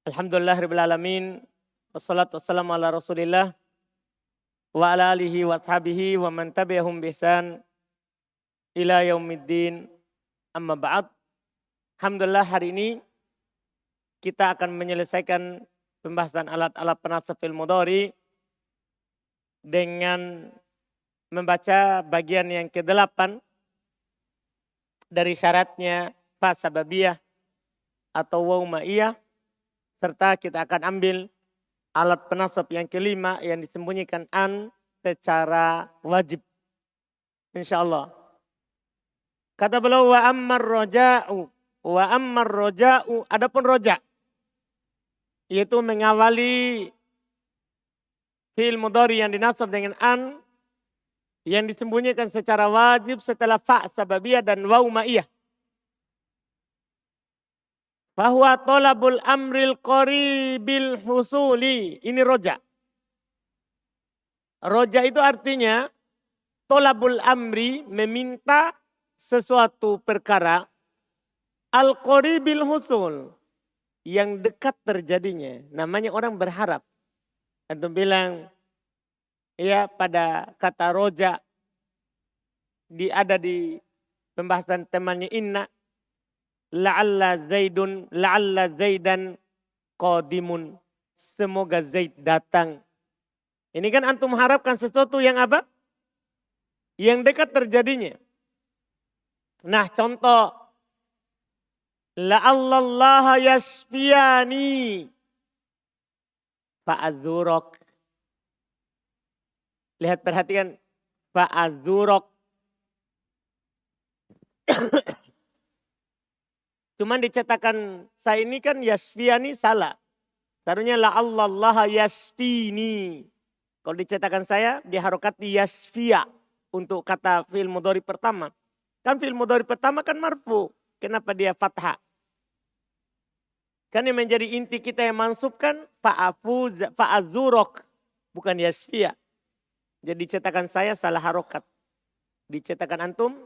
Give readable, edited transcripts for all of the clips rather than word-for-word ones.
Alhamdulillahirabbil alamin. Wassalatu wassalamu ala Rasulillah wa ala alihi wa ashabihi wa man tabi'ahum bi ihsan ila yaumiddin. Amma ba'd. Alhamdulillah hari ini kita akan menyelesaikan pembahasan alat-alat penasab fil mudhari dengan membaca bagian yang ke-8 dari syaratnya fa sababiyah atau waw ma'iyah, serta kita akan ambil alat penasab yang kelima yang disembunyikan an secara wajib. Insyaallah. Kata beliau wa ammar roja'u, adapun roja yaitu mengawali fi'il mudhari yang dinasab dengan an yang disembunyikan secara wajib setelah fa sababiyah dan waw ma'iyah. Bahwa tolabul amril qaribil husuli. Ini roja. Roja itu artinya tolabul amri, meminta sesuatu perkara al qaribil husul, yang dekat terjadinya. Namanya orang berharap. Antum bilang ya pada kata roja ada di pembahasan temannya inna. La'alla zaidan qadimun. Semoga Zaid datang. Ini kan antum harapkan sesuatu yang apa? Yang dekat terjadinya. Nah contoh. La'allallaha yashfiyani fa'azurok. Lihat perhatikan. Fa'azurok. Cuman dicetakan saya ini kan yasfiyani salah. Seharusnya la'allallaha yasfini. Kalau dicetakan saya diharokati yasfiya untuk kata fi'il mudhari pertama. Kan fi'il mudhari pertama kan marfu. Kenapa dia fathah? Kan yang menjadi inti kita yang mansubkan fa'azurok. Bukan yasfiya. Jadi dicetakan saya salah harokat. Dicetakan antum.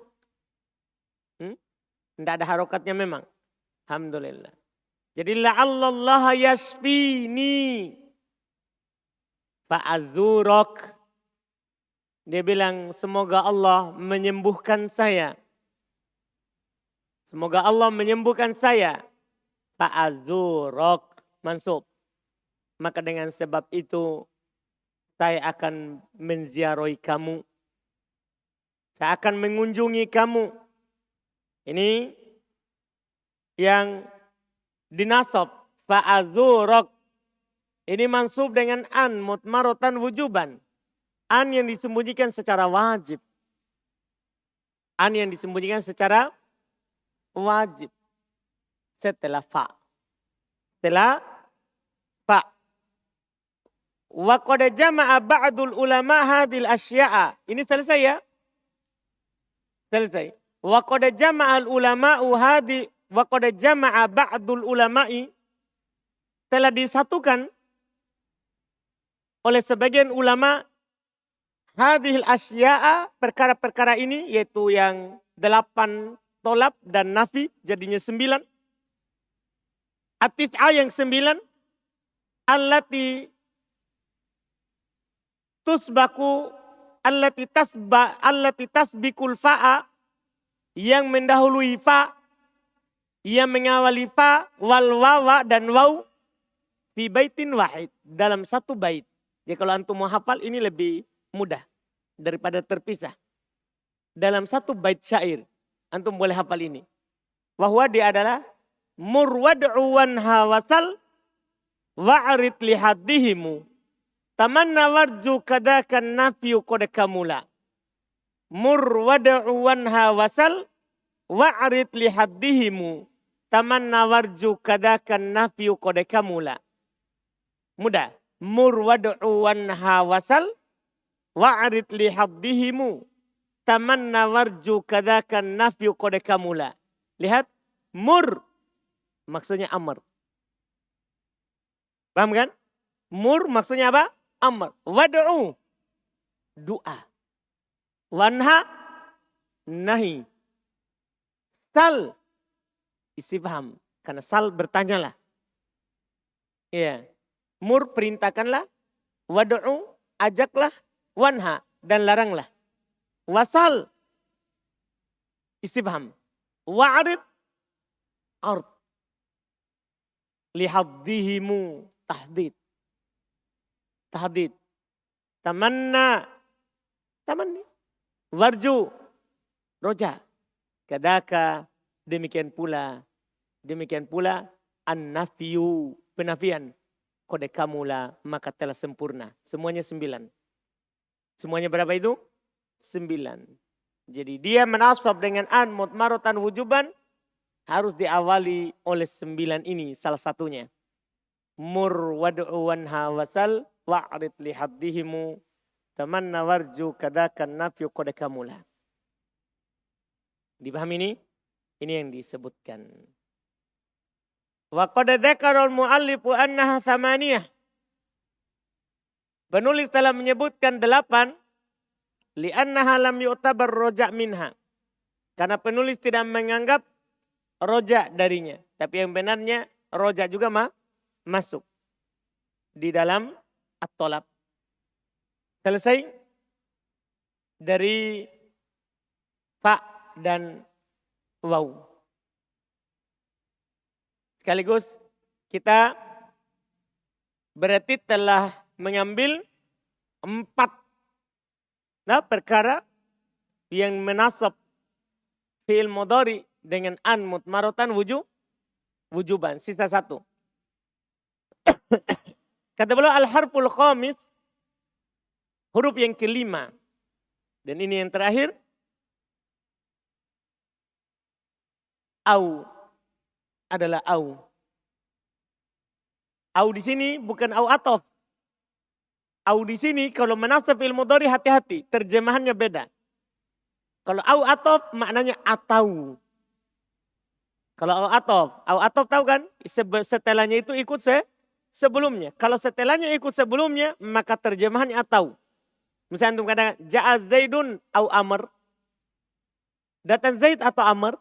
Tidak ada harokatnya memang. Alhamdulillah. Jadi la'allallaha yashfini fa'azurok. Dia bilang semoga Allah menyembuhkan saya. Semoga Allah menyembuhkan saya. Fa'azurok. Mansub. Maka dengan sebab itu saya akan menziarahi kamu. Saya akan mengunjungi kamu. Ini yang dinasab fa'azurok. Ini mansub dengan an mutmarotan wujuban. An yang disembunyikan secara wajib. An yang disembunyikan secara wajib. Setelah fa. Setelah fa. Wa qad jama'a ba'dul ulama hadhil asya'a. Ini selesai ya? Selesai. Wa qad jama'al ulama'u hadhi wa qad jama'a ba'dul ulama'i, telah disatukan oleh sebagian ulama hadhil asya'a, perkara-perkara ini, yaitu yang 8 tolab dan nafi jadinya 9. At-tis'a yang 9, allati tasbikul fa'a, yang mendahului fa, yang mengawali fa, wal wawa dan waw, fi baitin wahid, dalam satu bait. Jadi kalau antum mau hafal ini lebih mudah daripada terpisah. Dalam satu bait syair, antum boleh hafal ini. Bahwa dia adalah murwad'u wanha wasal wa'arid lihaddihimu tamanna warju kadakan nafiyu qad kamula. Murwad'u wanha wasal wa'arid lihaddihimu tamanna warju kadakan nafiyu qad kamula. Mudah. Murwad'u wanha wasal wa'arid lihaddihimu tamanna warju kadakan nafiyu qad kamula. Lihat. Mur. Maksudnya amr. Paham kan? Mur maksudnya apa? Amr. Wad'u. Doa. Wanha, nahi. Sal, istifham. Karena sal bertanyalah. Ya. Mur perintahkanlah, wad'u ajaklah, wanha dan laranglah. Wasal istifham. Wa'rid ard. Lihaddihimu tahdid. Tahdid. Tamanna. Tamanni. Warju. Roja. Kadaka. Demikian pula. Demikian pula. An-nafiyu. Penafian. Kode kamula maka telah sempurna. Semuanya 9. Semuanya berapa itu? 9. Jadi dia menasab dengan an mutmaratan wujuban. Harus diawali oleh 9 ini salah satunya. Mur wad'u wanha wasal wa'rid lihaddihimu tamanna warju kadakan nafyu kode kamula. Dipahami ini? Ini yang disebutkan. Wa qad dzakara al-mu'allifu annaha thamaniyah. Penulis telah menyebutkan 8 li'annaha lam yu'tabar roja' minha. Karena penulis tidak menganggap roja' darinya. Tapi yang benarnya roja' juga masuk di dalam at-tolab. Selesai dari fa dan waw. Sekaligus kita berarti telah mengambil 4 perkara yang menasab fi'il mudhari dengan an mutmaratan wujuban. Sisa 1. Kata beliau al-harful khamis, huruf yang kelima. Dan ini yang terakhir. Au adalah au. Au di sini bukan au atof. Au di sini kalau menasab fi'il mudhari hati-hati, terjemahannya beda. Kalau au atof maknanya atau. Kalau au atof tahu kan? Setelahnya itu ikut sebelumnya. Kalau setelahnya ikut sebelumnya maka terjemahannya atau. Misalnya antum katakan ja'a Zaidun au Amr. Datang Zaid atau Amr?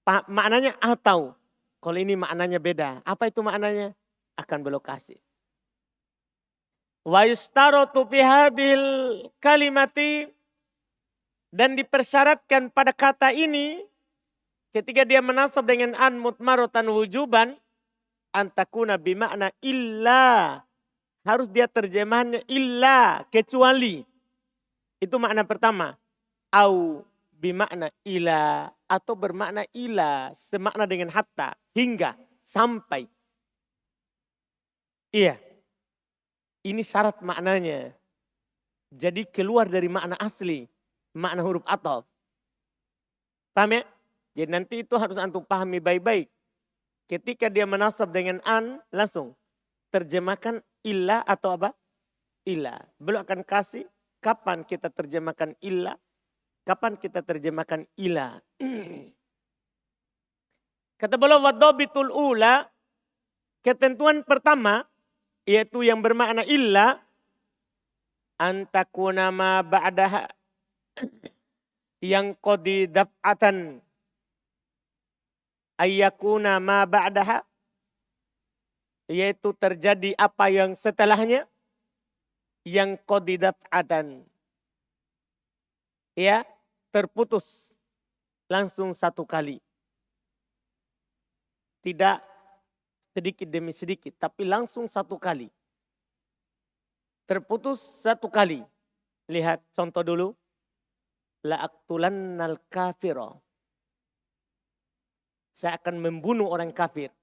Maknanya atau. Kalau ini maknanya beda. Apa itu maknanya? Akan belokasi. Wa yustaratu fi hadhil kalimati, dan dipersyaratkan pada kata ini ketika dia menasab dengan an mutmaratan wujuban antakuna bimakna illa. Harus dia terjemahannya illa, kecuali. Itu makna pertama. Au bimakna ila, atau bermakna ila, semakna dengan hatta, hingga, sampai. Iya. Ini syarat maknanya. Jadi keluar dari makna asli, makna huruf ataf. Paham ya? Jadi nanti itu harus antum pahami baik-baik. Ketika dia menasab dengan an, langsung terjemahkan illa atau apa? Illa. Belum akan kasih kapan kita terjemahkan illa, kapan kita terjemahkan ila. Kata beliau wadhabitul ula, ketentuan pertama yaitu yang bermakna illa, antakuna ma ba'daha, yang qadi daf'atan, ayyakuna ma ba'daha, yaitu terjadi apa yang setelahnya, yang qadi daf'atan. Ya, terputus langsung satu kali. Tidak sedikit demi sedikit, tapi langsung satu kali. Terputus satu kali. Lihat contoh dulu. La'aktulannal kafira. Saya akan membunuh orang kafir.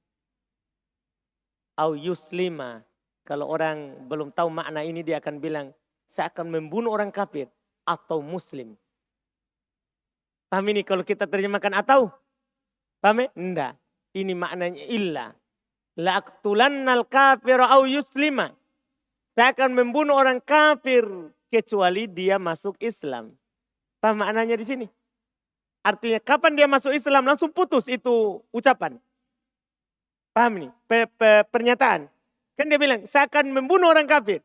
Au yuslima. Kalau orang belum tahu makna ini dia akan bilang, saya akan membunuh orang kafir atau muslim. Paham ini kalau kita terjemahkan atau? Paham ya? Enggak. Ini maknanya illa. La'aktulannal kafira au yuslima. Saya akan membunuh orang kafir kecuali dia masuk Islam. Paham maknanya di sini? Artinya kapan dia masuk Islam langsung putus itu ucapan. Paham nih? Pernyataan. Kan dia bilang saya akan membunuh orang kafir.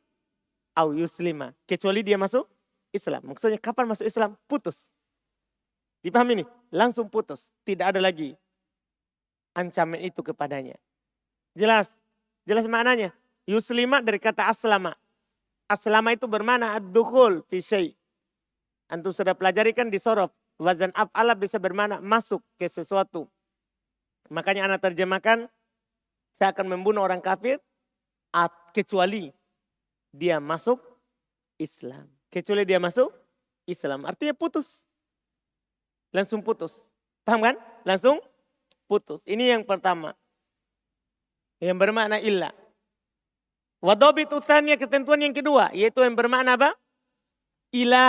Au yuslima. Kecuali dia masuk Islam. Maksudnya kapan masuk Islam? Putus. Dipahami nih? Langsung putus. Tidak ada lagi ancaman itu kepadanya. Jelas? Jelas maknanya. Yuslima dari kata aslama. Aslama itu bermakna ad-dukhul fi syai'. Antum sudah pelajari kan di sorof. Wazan af'ala bisa bermakna masuk ke sesuatu. Makanya anak terjemahkan, saya akan membunuh orang kafir kecuali dia masuk Islam. Kecuali dia masuk Islam. Artinya putus. Langsung putus. Paham kan? Langsung putus. Ini yang pertama. Yang bermakna illa. Wadobit utsaniyah, ketentuan yang kedua. Yaitu yang bermakna apa? Ila.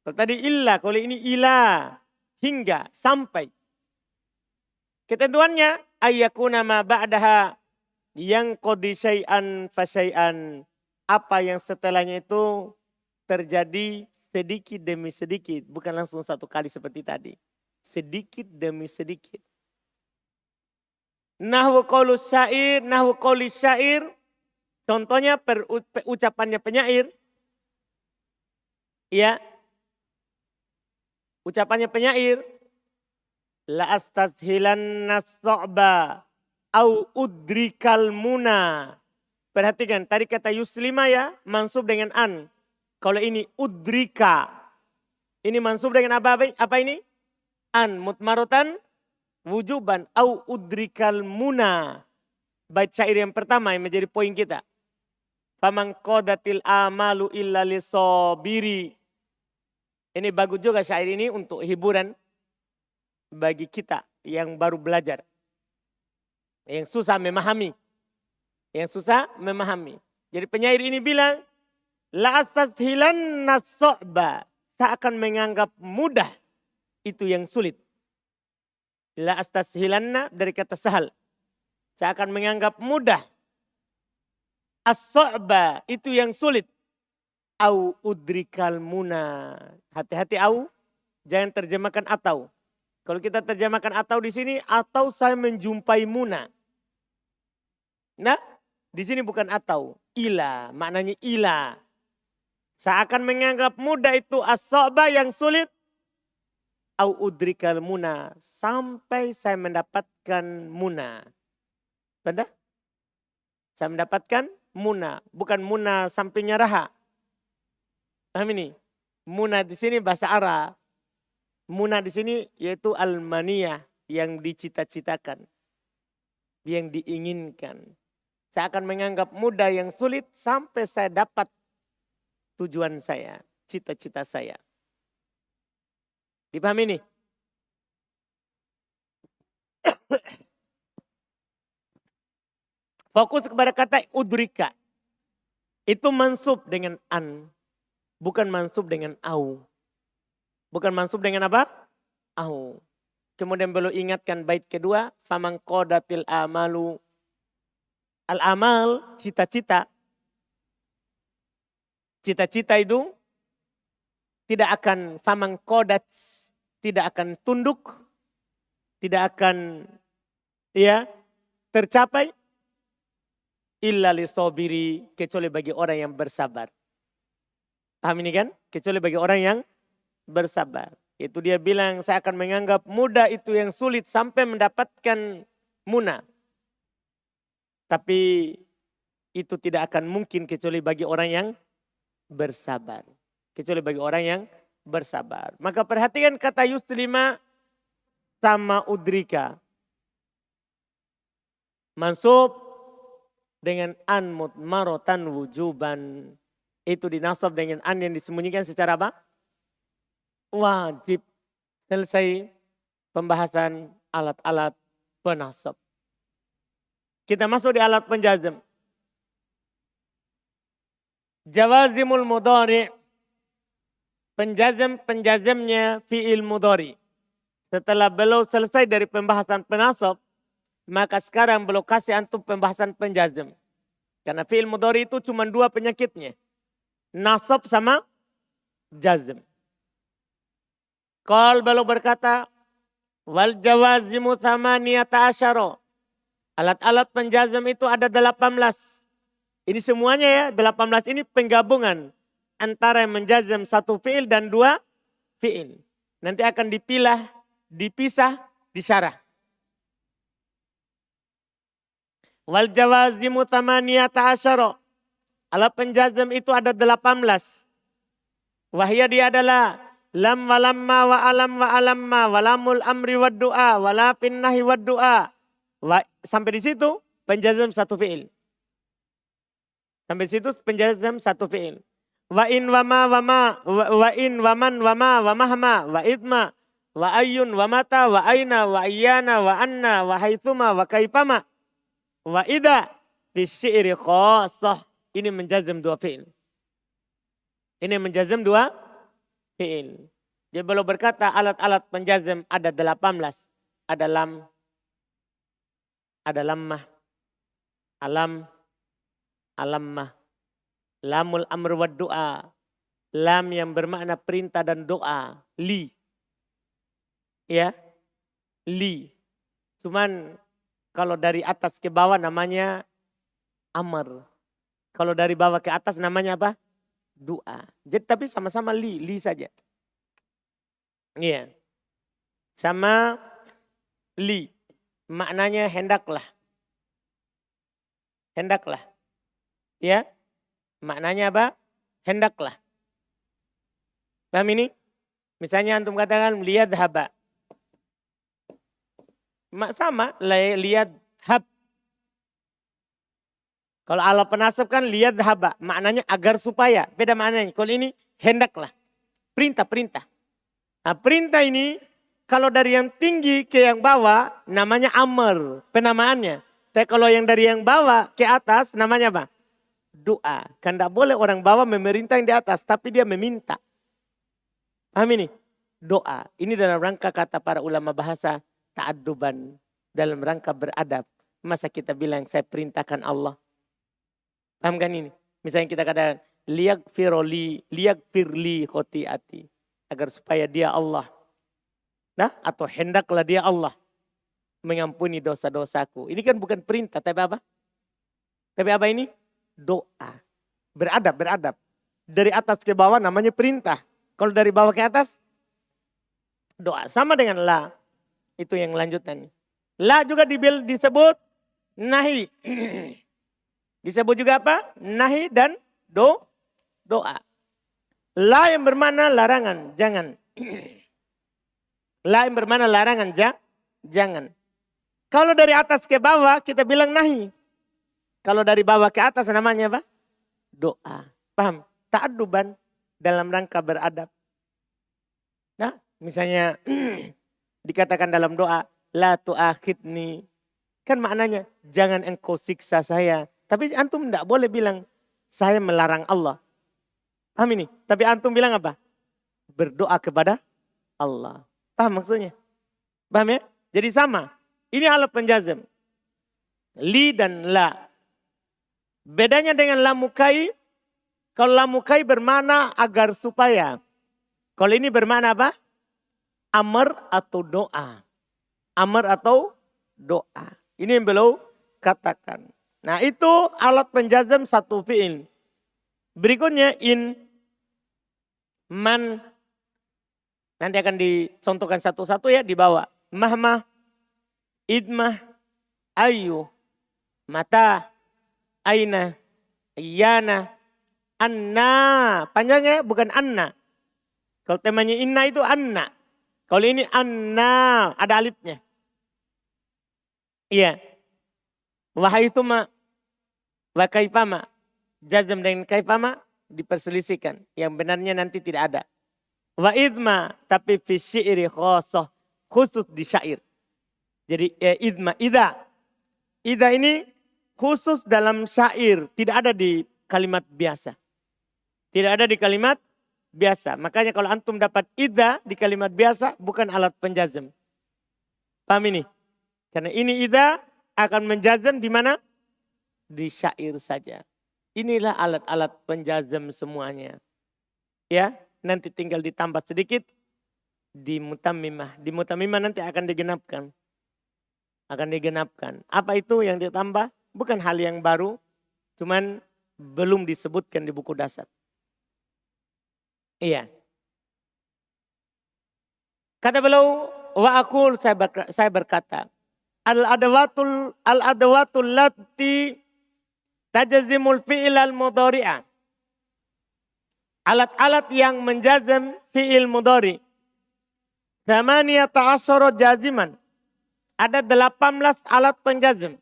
Kalau tadi illa, kalau ini ila. Hingga, sampai. Ketentuannya, ayyakuna ma ba'daha yang qadi syai'an fa syai'an. Apa yang setelahnya itu terjadi sedikit demi sedikit. Bukan langsung satu kali seperti tadi. Sedikit demi sedikit. Nahwu qaulus syair, nahwu qaulis syair. Contohnya ucapannya penyair. Ya. Ucapannya penyair. La astazhilanna as-su'ba au udrikal muna. Perhatikan tadi kata yuslima ya, mansub dengan an. Kalau ini udrika. Ini mansub dengan apa ini? An mutmarotan wujuban au udrikal muna. Bait syair yang pertama yang menjadi poin kita. Faman qadatil amalu illa lisobiri. Ini bagus juga syair ini untuk hiburan bagi kita yang baru belajar. Yang susah memahami. Yang susah memahami. Jadi penyair ini bilang, la astazhilanna as-su'ba. Saya akan menganggap mudah itu yang sulit. La astazhilanna dari kata sahal. Saya akan menganggap mudah. As-su'ba itu yang sulit. Au udrikal muna. Hati-hati au. Jangan terjemahkan atau. Kalau kita terjemahkan atau di sini, atau saya menjumpai muna. Nah, di sini bukan atau. Ila, maknanya ila. Saya akan menganggap mudah itu as-su'ba yang sulit. Au udrikal muna. Sampai saya mendapatkan muna. Benar? Saya mendapatkan muna. Bukan muna sampingnya raha. Paham ini? Muna di sini bahasa Arab. Muna di sini yaitu al-maniyah yang dicita-citakan. Yang diinginkan. Saya akan menganggap mudah yang sulit sampai saya dapat tujuan saya. Cita-cita saya. Dipahami ini? Fokus kepada kata udrika. Itu mansub dengan an. Bukan mansub dengan au. Bukan mansub dengan apa? Au. Kemudian beliau ingatkan bait kedua. Faman qadatil amalu. Al-amal, cita-cita. Cita-cita itu tidak akan faman qadat. Tidak akan tunduk. Tidak akan tercapai. Illa lisobiri. Kecuali bagi orang yang bersabar. Paham ini kan? Kecuali bagi orang yang bersabar. Itu dia bilang saya akan menganggap mudah itu yang sulit sampai mendapatkan muna. Tapi itu tidak akan mungkin kecuali bagi orang yang bersabar. Kecuali bagi orang yang bersabar. Maka perhatikan kata yuslima sama udrika. Mansub dengan an mutmarotan wujuban. Itu dinasab dengan an yang disembunyikan secara apa? Wajib. Selesai pembahasan alat-alat penasab. Kita masuk di alat penjazm. Jawazimul mudhari. Penjazmnya fi'il mudhari. Setelah beliau selesai dari pembahasan penasab, maka sekarang beliau kasih antum pembahasan penjazm. Karena fi'il mudhari itu cuma dua penyakitnya. Nasab sama jazm. Qal beliau berkata, wal jawazimu thamaniyata asyara. Alat-alat penjazm itu ada 18. Ini semuanya ya, 18 ini penggabungan antara yang menjazm satu fi'il dan dua fi'il. Nanti akan dipisah, disyarah. Wal jawazimu tamaniyata asyara. Alat penjazm itu ada 18. Wahya dia adalah lam walamma wa alamma walamul amri wad du'a wala pinnahi wad du'a. Sampai di situ penjazm satu fi'il. Sampai situ penjazm satu fi'il. Wa in wama wa in waman wama wa mahma wa idma wa ayyun wa mata wa aina wa iyana wa anna wa haitsuma wa kaifama wa ida fi syi'ri khassah. Ini menjazm dua fi'il. Ini menjazm dua fi'il. Jadi kalau berkata alat-alat penjazm ada 18. Ada lam, ada lammah, alam, alammah, lamul amr wa doa, lam yang bermakna perintah dan doa, li. Ya, li. Cuman kalau dari atas ke bawah namanya amr. Kalau dari bawah ke atas namanya apa? Doa. Jadi tapi sama-sama li saja. Iya. Sama li. Maknanya hendaklah. Hendaklah. Ya. Maknanya apa? Hendaklah. Paham ini? Misalnya antum katakan lihat haba. Sama lihat hab. Kalau Allah penasab kan lihat haba. Maknanya agar supaya. Beda maknanya. Kalau ini hendaklah. Perintah. Nah perintah ini kalau dari yang tinggi ke yang bawah namanya amr. Penamaannya. Tapi kalau yang dari yang bawah ke atas namanya apa? Doa. Kan tidak boleh orang bawah memerintah yang di atas. Tapi dia meminta. Paham ini? Doa. Ini dalam rangka kata para ulama bahasa ta'adduban. Dalam rangka beradab. Masa kita bilang saya perintahkan Allah. Paham kan ini? Misalnya kita katakan liyagfirli khotiati. Agar supaya dia Allah. Nah, atau hendaklah dia Allah. Mengampuni dosa-dosaku. Ini kan bukan perintah, tapi apa? Tapi apa ini? Doa. Beradab. Dari atas ke bawah namanya perintah. Kalau dari bawah ke atas, doa. Sama dengan la. Itu yang lanjutan. La juga disebut nahi. Disebut juga apa? Nahi dan doa. La yang bermakna larangan, jangan. La yang bermakna larangan, jangan. Kalau dari atas ke bawah kita bilang nahi. Kalau dari bawah ke atas namanya apa? Doa. Paham? Ta'adduban dalam rangka beradab. Nah, misalnya dikatakan dalam doa, la tu'akhidni. Kan maknanya jangan engkau siksa saya. Tapi antum tidak boleh bilang saya melarang Allah. Paham ini? Tapi antum bilang apa? Berdoa kepada Allah. Paham maksudnya? Paham ya? Jadi sama. Ini alat penjazm. Li dan la. Bedanya dengan lamukai. Kalau lamukai bermakna agar supaya. Kalau ini bermakna apa? Amr atau doa. Amr atau doa. Ini yang beliau katakan. Nah itu alat penjazm satu fi'il. Berikutnya in, man. Nanti akan dicontohkan satu-satu ya di bawah. Mahmah, idmah, ayu, mata, aina, iyana, anna. Panjangnya bukan anna. Kalau temanya inna itu anna. Kalau ini anna, ada alifnya. Iya. Wahaituma, wa kaifama. Jazm dengan kaifama diperselisihkan. Yang benarnya nanti tidak ada. Wa idma, tapi fi syi'ri khosoh. Khusus di syair. Jadi idma, ida. Ida ini khusus dalam syair. Tidak ada di kalimat biasa. Tidak ada di kalimat biasa. Makanya kalau antum dapat ida di kalimat biasa bukan alat penjazm. Paham ini? Karena ini ida akan menjazm di mana? Di syair saja. Inilah alat-alat penjazm semuanya. Ya, nanti tinggal ditambah sedikit di mutammimah. Di mutammimah nanti akan digenapkan. Akan digenapkan. Apa itu yang ditambah? Bukan hal yang baru. Cuman belum disebutkan di buku dasar. Iya. Kata beliau, wa aqul, saya berkata, al-adawatul lati tajazimul fi'il al-mudhari'a. Alat-alat yang menjazam fi'il mudhari. 18 jaziman. Ada 18 alat penjazam.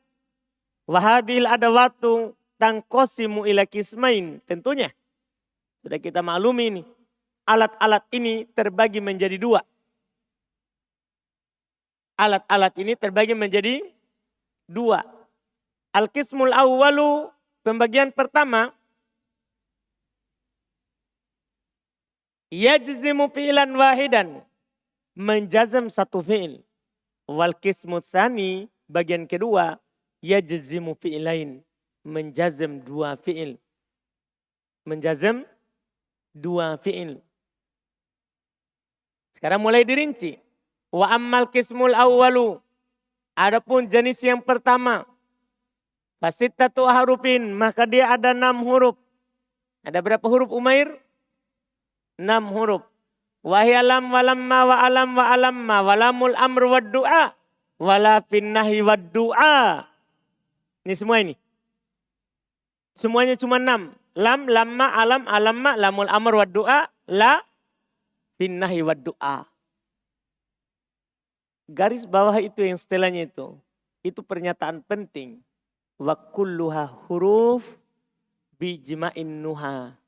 Wahadil adawatu tangkosimu ila kismain. Tentunya. Sudah kita maklumi ini. Alat-alat ini terbagi menjadi dua. Alat-alat ini terbagi menjadi dua. Al-qismul awwalu, pembagian pertama. Yajzimu fi'lan wahidan. Menjazam satu fi'il. Wal qismu tsani, bagian kedua. Yajzimu fi'lain. Menjazam dua fi'il. Menjazam dua fi'il. Sekarang mulai dirinci. Wa ammal qismul awwalu. Adapun jenis yang pertama. Fasittatu harufin. Maka dia ada 6 huruf. Ada berapa huruf Umair? 6 huruf. Wahyalam walamma wa alam wa alamma walamul amr wa du'a wala finnahi wa du'a. Ini semua ini. Semuanya cuma 6. Lam, lamma, alam, alamma, lamul amr wa du'a, la finnahi wa du'a. Garis bawah itu yang setelahnya itu. Itu pernyataan penting. Wa kulluha huruf bi jima'in nuha.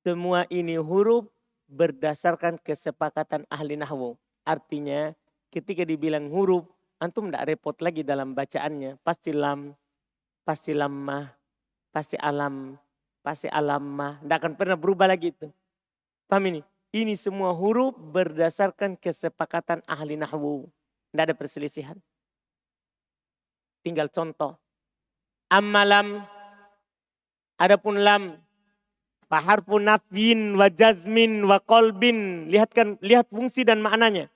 Semua ini huruf berdasarkan kesepakatan ahli nahwu. Artinya ketika dibilang huruf, antum tidak repot lagi dalam bacaannya. Pasti lam, pasti lamma, pasti alam, pasti alamma. Tidak akan pernah berubah lagi itu. Paham ini? Ini semua huruf berdasarkan kesepakatan ahli nahwu. Tidak ada perselisihan. Tinggal contoh. Amma lam, adapun lam, faharfu nafyin wa jazmin wa qalbin. Lihat fungsi dan maknanya.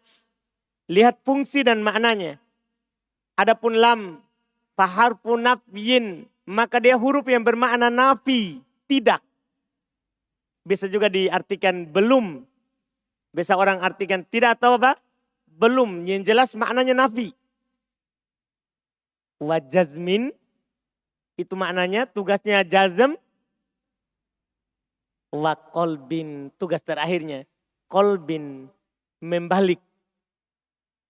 Lihat fungsi dan maknanya. Adapun lam, faharfu nafyin, maka dia huruf yang bermakna nafi, tidak. Bisa juga diartikan belum. Bisa orang artikan tidak atau apa? Belum. Yang jelas maknanya nafi. Wa jazmin, itu maknanya tugasnya jazm. Wa qalbin, tugas terakhirnya. Qalbin, membalik.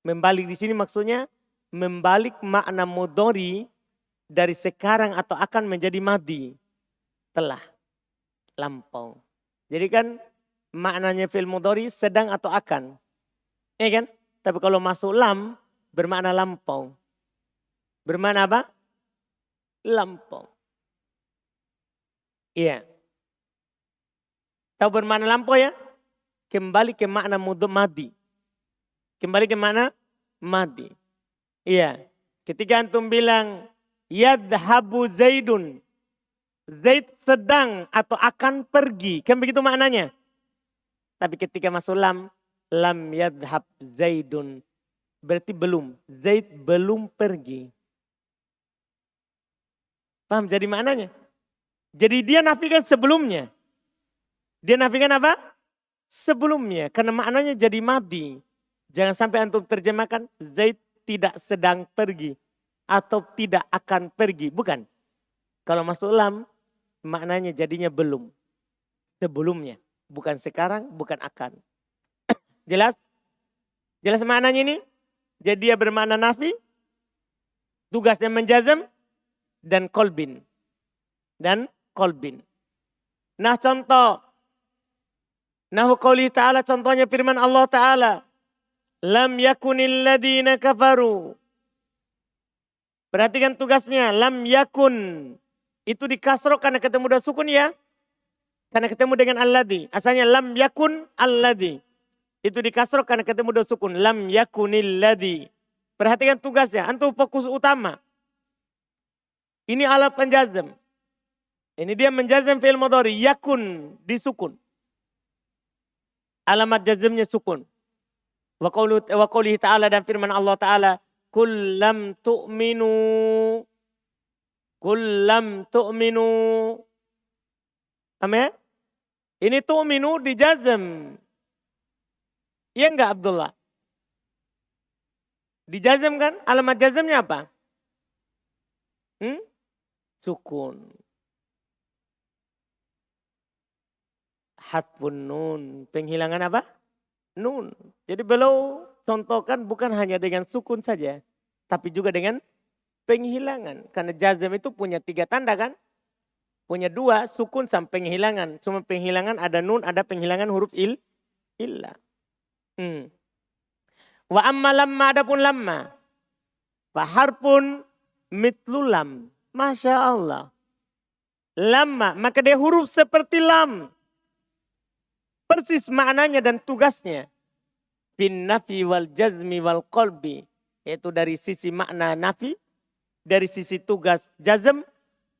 Membalik di sini maksudnya membalik makna mudhari dari sekarang atau akan menjadi madi. Telah, lampau. Jadi kan maknanya fi'il mudhari sedang atau akan. Iya kan? Tapi kalau masuk lam bermakna lampau. Bermakna apa? Lampau. Iya. Tahu bermakna lampau ya? Kembali ke makna madi. Kembali ke makna madi. Iya. Ketika antum bilang yadhabu zaidun. Zaid sedang atau akan pergi. Kan begitu maknanya. Tapi ketika masuk lam yadhab zaidun. Berarti belum. Zaid belum pergi. Paham jadi maknanya? Jadi dia nafikan sebelumnya. Dia nafikan apa? Sebelumnya. Karena maknanya jadi madi. Jangan sampai antum terjemahkan Zaid tidak sedang pergi. Atau tidak akan pergi. Bukan. Kalau masuk lam, maknanya jadinya belum. Sebelumnya. Bukan sekarang, bukan akan. Jelas? Jelas maknanya ini? Jadi dia bermakna nafi. Tugasnya menjazam. Dan kolbin. Dan kolbin. Nah contoh. Nahu qouli ta'ala, contohnya firman Allah Ta'ala. Lam yakunil ladina kafaru. Perhatikan tugasnya. Lam yakun. Itu dikasroh karena ketemu dengan sukun ya. Karena ketemu dengan alladhi. Asalnya lam yakun alladhi. Itu dikasroh karena ketemu dengan sukun. Lam yakunil ladhi. Perhatikan tugasnya. Antum fokus utama. Ini alat penjazam. Ini dia menjazam fi'il mudhari. Yakun disukun. Alamat jazmnya sukun. Wa qoulihi ta'ala, dan firman Allah Ta'ala. Kul lam tu'minu. Kul lam tu'minu. Paham ya? Ini tu'minu dijazam. Iya enggak Abdullah? Dijazam kan? Alamat jazamnya apa? Sukun. Hatfun nun. Penghilangan apa? Nun. Jadi beliau contohkan bukan hanya dengan sukun saja. Tapi juga dengan penghilangan. Karena jazam itu punya 3 tanda kan? Punya 2, sukun sama penghilangan. Cuma penghilangan ada nun, ada penghilangan huruf illa. Wa amma lamma, adapun lamma. Faharpun mitlulam. Masya Allah. Lamma, maka dia huruf seperti lam. Persis maknanya dan tugasnya. Bin nafi wal jazmi wal qalbi. Yaitu dari sisi makna nafi. Dari sisi tugas jazm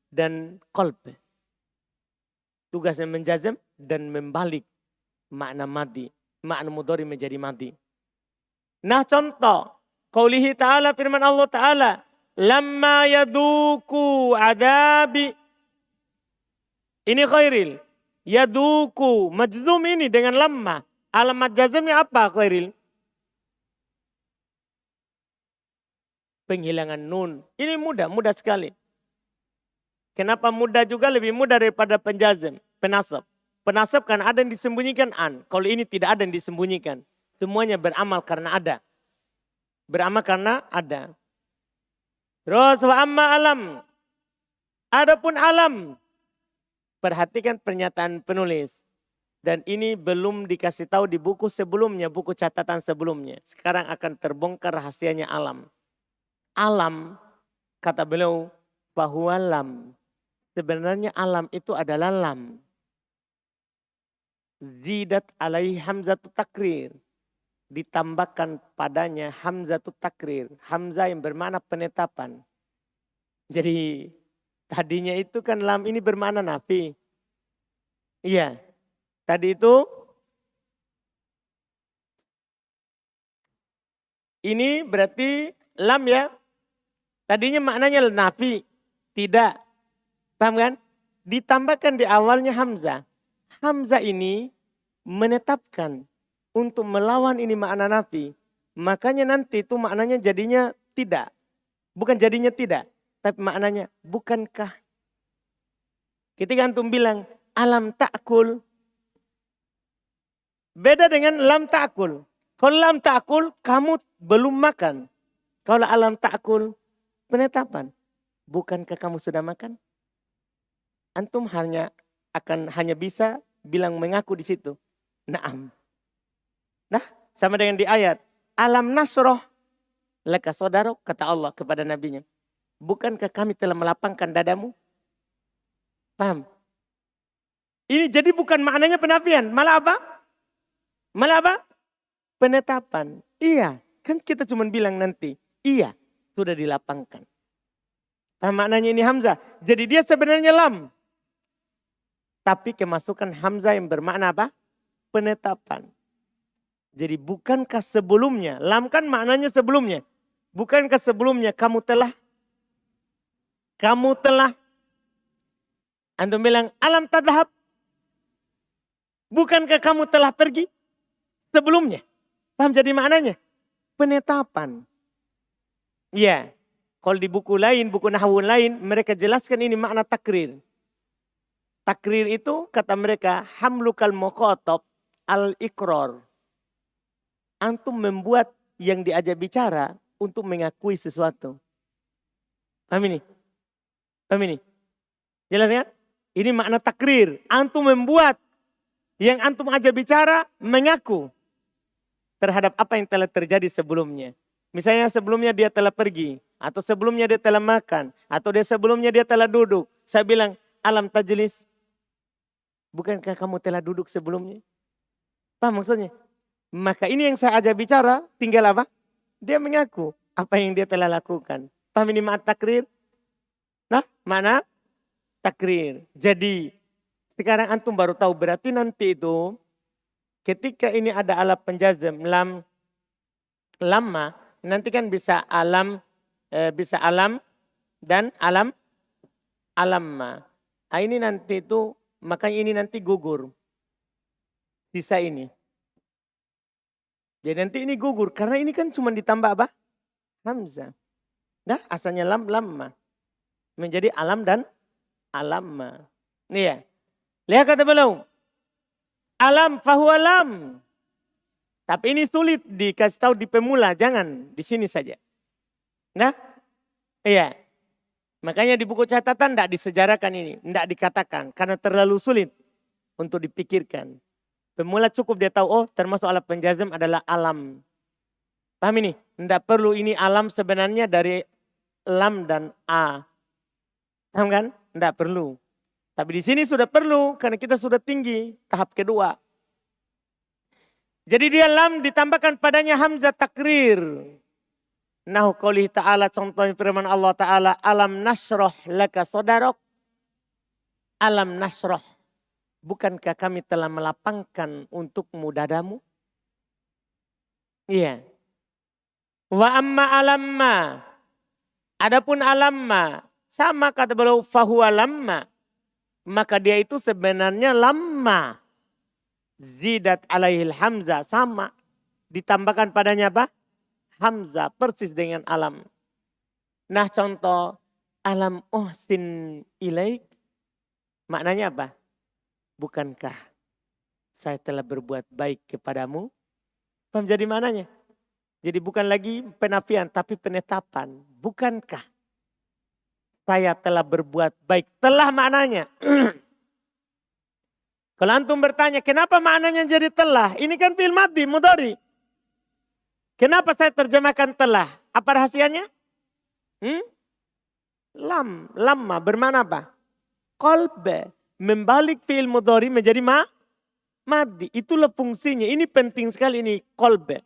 dan qalb. Tugasnya menjazm dan membalik makna madi. Makna mudhari menjadi madi. Nah contoh. Qaulihi ta'ala, firman Allah ta'ala. Lamma yaduku adabi. Ini khairil. Yaduku. Majzum ini dengan lamma. Alamat jazmnya apa khairil? Penghilangan nun. Ini mudah sekali. Kenapa mudah juga? Lebih mudah daripada penjazm, penasab. Penasab kan ada yang disembunyikan an. Kalau ini tidak ada yang disembunyikan. Semuanya beramal karena ada. Beramal karena ada. Terus wa amma alam. Adapun alam. Perhatikan pernyataan penulis. Dan ini belum dikasih tahu di buku sebelumnya, buku catatan sebelumnya. Sekarang akan terbongkar rahasianya alam. Alam, kata beliau, bahwa lam. Sebenarnya alam itu adalah lam. Zidat alaihi hamzatu takrir. Ditambahkan padanya hamzatu takrir. Hamzah yang bermakna penetapan. Jadi tadinya itu kan lam ini bermakna nafi. Iya. Tadi itu ini berarti lam ya. Tadinya maknanya nafi. Tidak. Paham kan? Ditambahkan di awalnya hamzah. Hamzah ini menetapkan untuk melawan ini makna nafi. Makanya nanti itu maknanya jadinya tidak. Bukan jadinya tidak. Tapi maknanya bukankah. Ketika antum bilang alam ta'kul. Beda dengan lam ta'kul. Kalau lam ta'kul kamu belum makan. Kalau alam ta'kul penetapan. Bukankah kamu sudah makan? Antum hanya bisa bilang mengaku di situ. Naam. Nah, sama dengan di ayat. Alam nasroh laka sadarok, kata Allah kepada nabinya. Bukankah kami telah melapangkan dadamu? Paham? Ini jadi bukan maknanya penafian. Malah apa? Malah apa? Penetapan. Iya. Kan kita cuma bilang nanti. Iya. Sudah dilapangkan. Paham maknanya ini hamzah. Jadi dia sebenarnya lam. Tapi kemasukan hamzah yang bermakna apa? Penetapan. Jadi bukankah sebelumnya, lam kan maknanya sebelumnya. Bukankah sebelumnya kamu telah, antum bilang alam tadhab. Bukankah kamu telah pergi sebelumnya? Paham jadi maknanya? Penetapan. Ya, kalau di buku lain, buku nahwu lain, mereka jelaskan ini makna takrir. Takrir itu kata mereka hamlukal muqatab al-iqrar. Antum membuat yang diajak bicara untuk mengakui sesuatu. Paham ini? Paham ini? Jelas kan? Ini makna takrir. Antum membuat yang antum ajak bicara mengaku terhadap apa yang telah terjadi sebelumnya. Misalnya sebelumnya dia telah pergi. Atau sebelumnya dia telah makan. Atau sebelumnya dia telah duduk. Saya bilang alam tajlis. Bukankah kamu telah duduk sebelumnya? Paham maksudnya? Maka ini yang saya ajak bicara, tinggal apa? Dia mengaku apa yang dia telah lakukan. Paham ini makna takrir? Nah, mana? Takrir. Jadi, sekarang antum baru tahu berarti nanti itu, ketika ini ada alat penjazm, lamma, nanti kan bisa alam dan alamma. Nah, ini nanti itu, makanya ini nanti gugur. Sisa ini. Jadi nanti ini gugur. Karena ini kan cuma ditambah apa? hamzah. Nah, asalnya lam, lamma. Menjadi alam dan alamma. Nih ya. Lihat kata beliau. Alam fahuwa lam. Tapi ini sulit dikasih tahu di pemula. Jangan, di sini saja. Nah, iya. Makanya di buku catatan tidak disejarahkan ini. Tidak dikatakan. Karena terlalu sulit untuk dipikirkan. Pemula cukup dia tahu, oh termasuk alat penjazm adalah alam. Paham ini? Tidak perlu ini alam sebenarnya dari lam dan a. Paham kan? Tidak perlu. Tapi di sini sudah perlu karena kita sudah tinggi tahap kedua. Jadi dia lam ditambahkan padanya hamzah takrir. Nahu qoulih ta'ala, contohnya firman Allah Ta'ala, alam nasroh laka sodarok. Alam nasroh. Bukankah kami telah melapangkan untukmu dadamu? Iya. Wa amma alamma. Adapun alamma. Sama kata beliau fahuwa lamma. Maka dia itu sebenarnya lamma. Zidat alaihil hamzah. Sama. Ditambahkan padanya apa? Hamzah. Persis dengan alam. Nah contoh. Alam uhsin ilaik. Maknanya apa? Bukankah saya telah berbuat baik kepadamu? Paham jadi mananya? Jadi bukan lagi penafian tapi penetapan. Bukankah saya telah berbuat baik? Telah maknanya. Kalau antum bertanya kenapa maknanya jadi telah? Ini kan fi'il madhi mudhari. Kenapa saya terjemahkan telah? Apa rahasianya? Lamma bermakna apa? Qalbe. Membalik fi'il mudhari menjadi madhi. Itulah fungsinya. Ini penting sekali ini qalbe.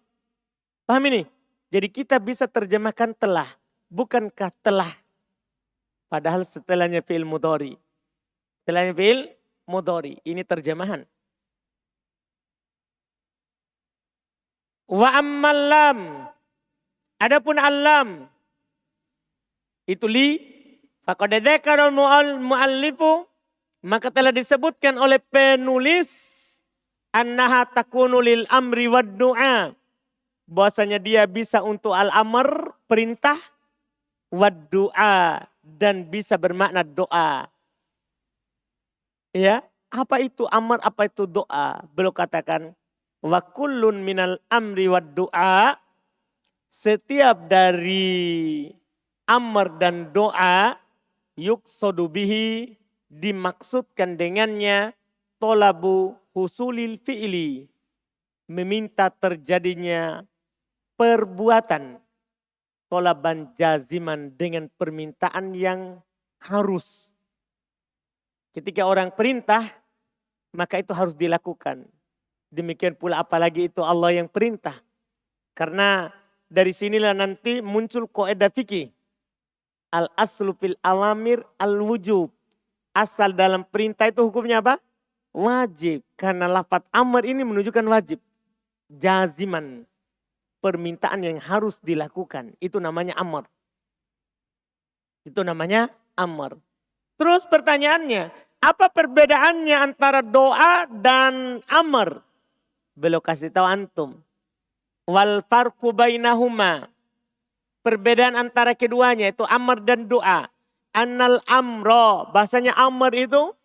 Paham ini? Jadi kita bisa terjemahkan telah. Bukankah telah? Padahal setelahnya fi'il mudhari. Setelahnya fi'il mudhari. Ini terjemahan. Wa ammal lam. Adapun al-lam. Itu li. Faqad dzakara al-muallifu. Maka telah disebutkan oleh penulis. Annaha takunu lil amri wad du'a. Bahwasanya dia bisa untuk al-amr, perintah. Wad du'a. Dan bisa bermakna doa. Ya, apa itu amr, apa itu doa? Beliau katakan. Wa kullun minal amri wad du'a. Setiap dari amr dan doa. Yuqsadu bihi. Dimaksudkan dengannya tolabu husulil fi'li. Meminta terjadinya perbuatan. Tolaban jaziman dengan permintaan yang harus. Ketika orang perintah, maka itu harus dilakukan. Demikian pula apalagi itu Allah yang perintah. Karena dari sinilah nanti muncul kaidah fikih. Al-aslu fil awamir al-wujub. Asal dalam perintah itu hukumnya apa? Wajib. Karena lafaz amr ini menunjukkan wajib. Jaziman. Permintaan yang harus dilakukan. Itu namanya amr. Itu namanya amr. Terus pertanyaannya. Apa perbedaannya antara doa dan amr? Beliau kasih tahu antum. Wal farqu bainahuma. Perbedaan antara keduanya itu amr dan doa. Annal amro, bahasanya amr itu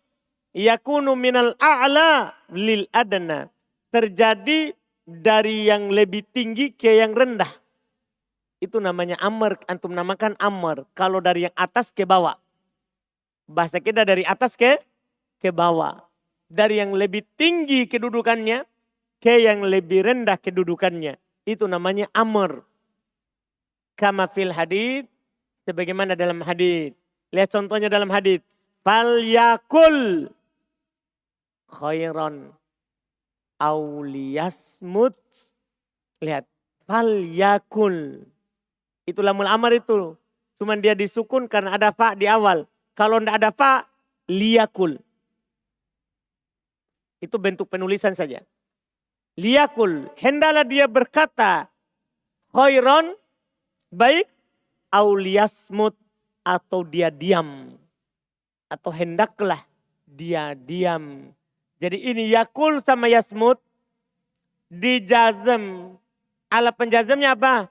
yakunu minal a'la lil adna. Terjadi dari yang lebih tinggi ke yang rendah. Itu namanya amr, antum namakan amr. Kalau dari yang atas ke bawah. Bahasa kita dari atas ke bawah. Dari yang lebih tinggi kedudukannya ke yang lebih rendah kedudukannya. Itu namanya amr. Kama fil hadits, sebagaimana dalam hadits. Lihat contohnya dalam hadits. Fal yakul khairan auliyasmut. Lihat. Fal yakul. Itu lamul amar itu. Cuman dia disukun karena ada fa di awal. Kalau tidak ada fa, liyakul. Itu bentuk penulisan saja. Liyakul. Hendaklah dia berkata. Khairan. Baik. Auliyasmut. Atau dia diam. Atau hendaklah dia diam. Jadi ini yakul sama yasmut. Dijazm. Ala penjazmnya apa?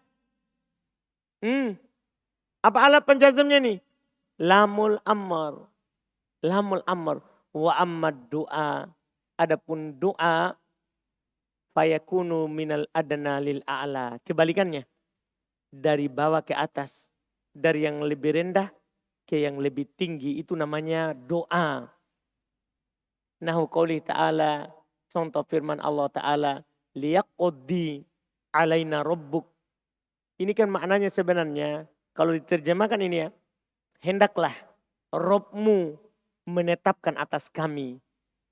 Apa alat penjazmnya nih? Lamul amr. Lamul amr. Wa ammad doa. Adapun doa. Fayakunu minal adna lil a'la. Kebalikannya. Dari bawah ke atas. Dari yang lebih rendah ke yang lebih tinggi. Itu namanya doa. Nahu qauli ta'ala. Contoh firman Allah Ta'ala. Liyaqoddi alaina rabbuk. Ini kan maknanya sebenarnya. Kalau diterjemahkan ini ya. Hendaklah Robmu menetapkan atas kami.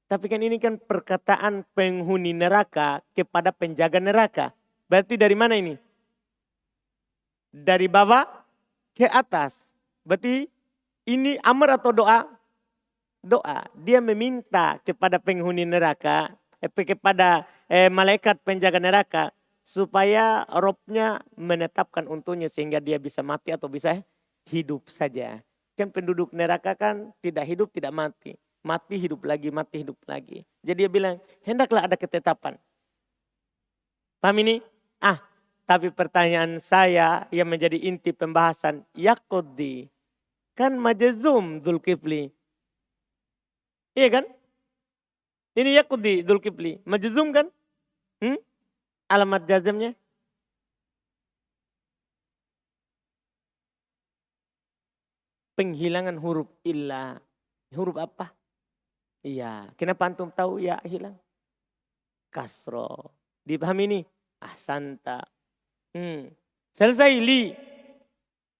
Tapi kan ini kan perkataan penghuni neraka kepada penjaga neraka. Berarti dari mana ini? Dari bawah ke atas. Berarti ini amar atau doa? Doa. Dia meminta kepada penghuni neraka. Kepada malaikat penjaga neraka. Supaya Robnya menetapkan untuknya sehingga dia bisa mati atau bisa hidup saja. Kan penduduk neraka kan tidak hidup, tidak mati. Mati, hidup lagi, mati, hidup lagi. Jadi dia bilang, hendaklah ada ketetapan. Paham ini? Tapi pertanyaan saya yang menjadi inti pembahasan. Yaqoddi. Kan majazum Dzulkifli. Iya kan? Ini Yaqoddi Dzulkifli. Majazum kan? Alamat jazmnya? Penghilangan huruf illa. Huruf apa? Iya. Kenapa antum tahu ya hilang? Kasro. Dipahami ini? Ahsanta. Selesai li.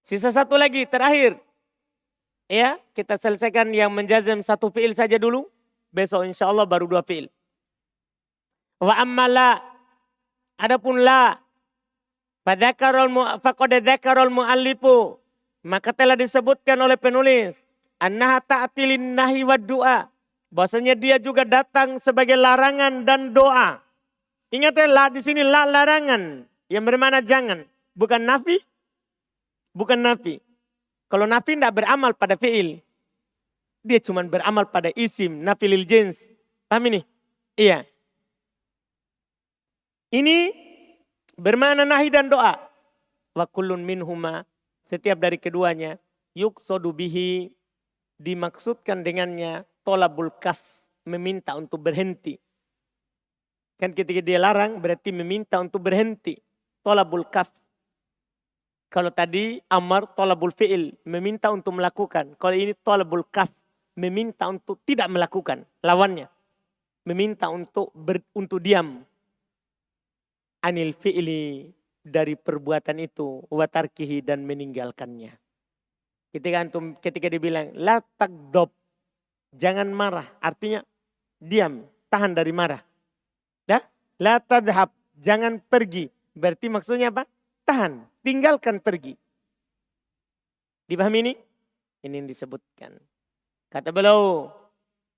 Sisa satu lagi terakhir. Ya, kita selesaikan yang menjazam satu fi'il saja dulu. Besok insya Allah baru 2 fi'il. Wa amma la. Adapun la. Faqad dzakarul mu'allifu. Maka telah disebutkan oleh penulis. Annaha ta'tilin nahi wa du'a. Bahwasanya dia juga datang sebagai larangan dan doa. Ingat ya, la di sini la larangan. Yang bermakna jangan. Bukan nafi. Bukan nafi. Kalau nafi tidak beramal pada fi'il. Dia cuma beramal pada isim. Nafi lil jins. Paham ini? Iya. Ini bermakna nahi dan doa. Wa kullun minhuma. Setiap dari keduanya. Yuqsodu bihi. Dimaksudkan dengannya. Tolabul kaf. Meminta untuk berhenti. Kan ketika dia larang berarti meminta untuk berhenti. Tolabul kaf. Kalau tadi amar tolabul fi'il. Meminta untuk melakukan. Kalau ini tolabul kaf. Meminta untuk tidak melakukan. Lawannya. Meminta untuk diam. Anil fi'ili. Dari perbuatan itu. Watarkihi dan meninggalkannya. Ketika dibilang. La takdob. Jangan marah. Artinya diam. Tahan dari marah. La tadhab. Jangan pergi. Berarti maksudnya apa? Tahan. Tinggalkan pergi. Dipahami ini? Ini yang disebutkan. Kata beliau.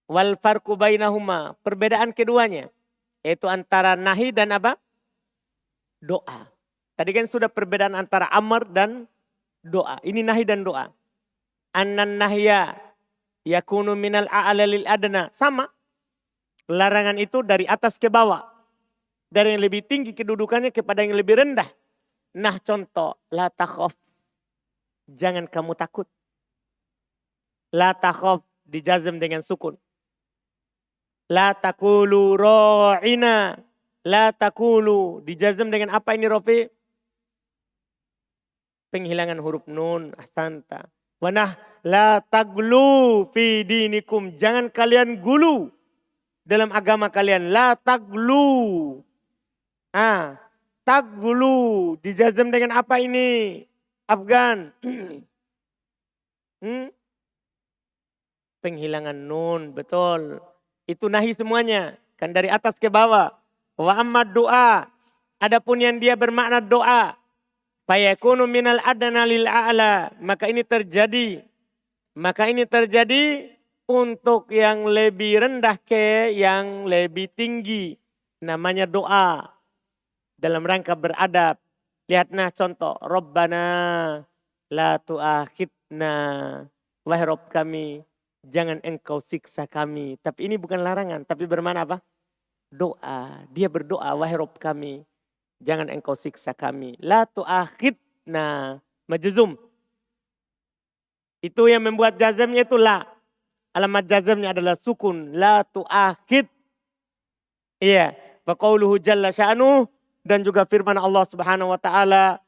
Wal farqu bainahuma. Perbedaan keduanya. Yaitu antara nahi dan apa? Doa. Tadi kan sudah perbedaan antara amar dan doa. Ini nahi dan doa. Annan nahya yakunu minal a'la lil adna. Sama. Larangan itu dari atas ke bawah. Dari yang lebih tinggi kedudukannya kepada yang lebih rendah. Nah contoh. La takhaf. Jangan kamu takut. La takhaf. Dijazm dengan sukun. La takulu ro'ina. La takulu. Dijazm dengan apa ini Rofi? Penghilangan huruf nun. Ahsanta. Wanah. La taglu fi dinikum. Jangan kalian gulu. Dalam agama kalian. La taglu. Taglu. Dijazm dengan apa ini? Afgan. Penghilangan nun. Betul. Itu nahi semuanya. Kan dari atas ke bawah. Wa amma doa. Adapun yang dia bermakna doa. Fayakunu minal adna lil a'la. Maka ini terjadi untuk yang lebih rendah ke yang lebih tinggi. Namanya doa. Dalam rangka beradab. Lihat nah contoh. Rabbana la tu'akhidna. Wahai Rabb kami. Jangan engkau siksa kami. Tapi ini bukan larangan. Tapi bermakna apa? Doa. Dia berdoa. Wahai Rabb kami. Jangan engkau siksa kami. La tu'akhidna. majzum. Itu yang membuat jazmnya itu la. Alamat jazmnya adalah sukun. La tu'akhid. Iya. Wa qauluhu jalla sya'nuh. Dan juga firman Allah subhanahu wa ta'ala.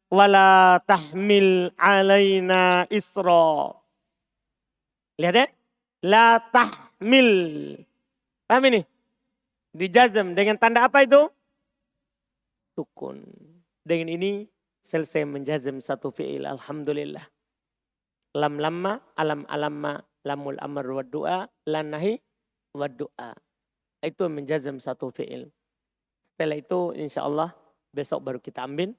Wala tahmil alaina isra. Lihat ya. La tahmil. Paham ini? Di jazm dengan tanda apa itu? Sukun. Dengan ini selesai menjazm satu fi'il. Alhamdulillah. Lam lamma, alam alamma, lamul amr wa du'a, lan nahi wa du'a. Itu menjazm satu fi'il. Setelah itu insya Allah besok baru kita ambil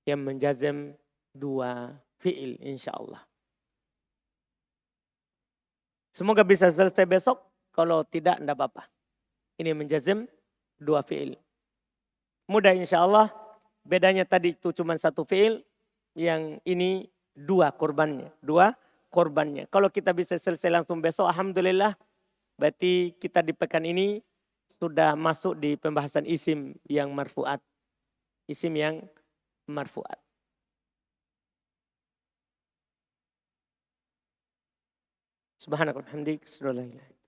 yang menjazm dua fi'il insya Allah. Semoga bisa selesai besok. Kalau tidak, tidak apa-apa. Ini menjazm dua fi'il. Mudah insya Allah. Bedanya tadi itu cuma satu fi'il. Yang ini dua korbannya. Dua korbannya. Kalau kita bisa selesai langsung besok, alhamdulillah. Berarti kita di pekan ini sudah masuk di pembahasan isim yang marfu'at. Isim yang marfu'at. Subhanallah. Alhamdulillah.